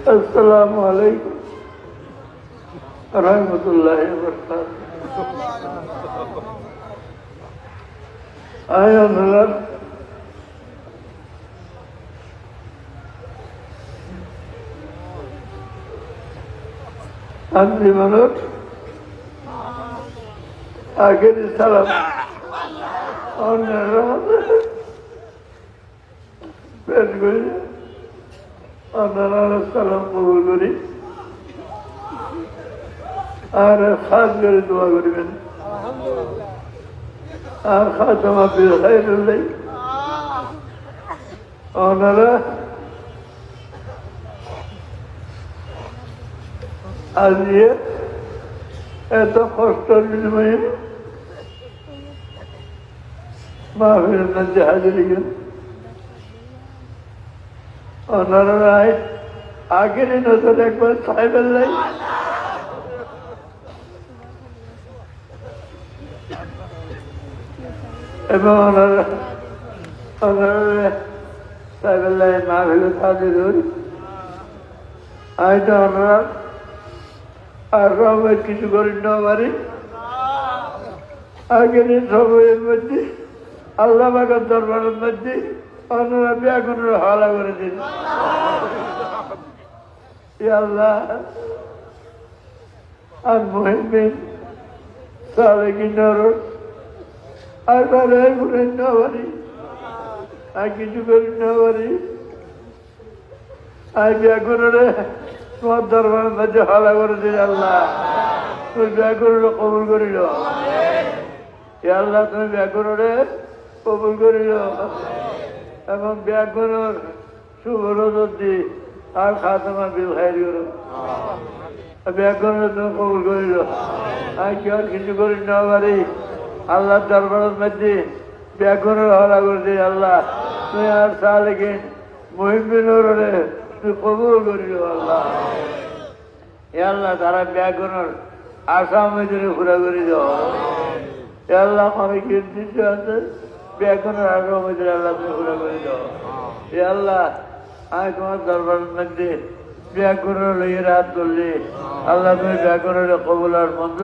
السلام عليكم ورحمة الله وبركاته. আয়াল্লাহ আপনি মানুষ আগের সালাম পেশ করি আপনারা সালাম কবুল করি আর খাস করে দোয়া করবেন আর খাতামা বিল খাইরুল্লাহ ওনারা আজকে এত কষ্টের বিনিময়ে মাহফিলের মধ্যে হাজির হলেন। ওনারা আগেরই নজর একবার সাহেবের লাই এবং ওনারা সাহেবের লাই মাহফিলের হাজির হই। আজ ওনারা আর সবাই কিছু করি না পারি আগের সময়ের মধ্যে আল্লাহ বাগার দরবারের মধ্যে ওনারা ব্যাগুনের হালা করে দিন। আল্লাহ আর মহিমিন সালেকিনার আর বারে ঘুরে না পারি আর কিছু করি না পারি আর ব্যাগুনের তোমার দরবারের মধ্যে হালা করে দিন। আল্লাহ তুমি ব্যাগুনের কবুল করিল। আল্লাহ তুমি ব্যাগুনের কবুল করিল এবং ব্যাগুনের শুভরদি আর খাতামা বিল খাইর করো। ব্যাগুনের তুমি কবুল করিল। আর কি আর কিছু করি না পারি আল্লাহ দরবারের মধ্যে ব্যাগুনের হালা করে দিন। আল্লাহ তুমি আর সালেকিন মহিমিনের তুই কবুল করিল। আল্লাহ আল্লাহ তারা ব্যাগুনের আসামের ঘুরা করে দাও। আল্লাহ অনেক নির্দিষ্ট আছে ব্যাগুনের আসামের আল্লাহ তুমি ঘুরা করে দাও। আল্লাহ আমি তোমার দরবারের মধ্যে ব্যাগুনের লইয়ে রাত করলি। আল্লাহ তুমি ব্যাগুনের কবুল আর মন্দ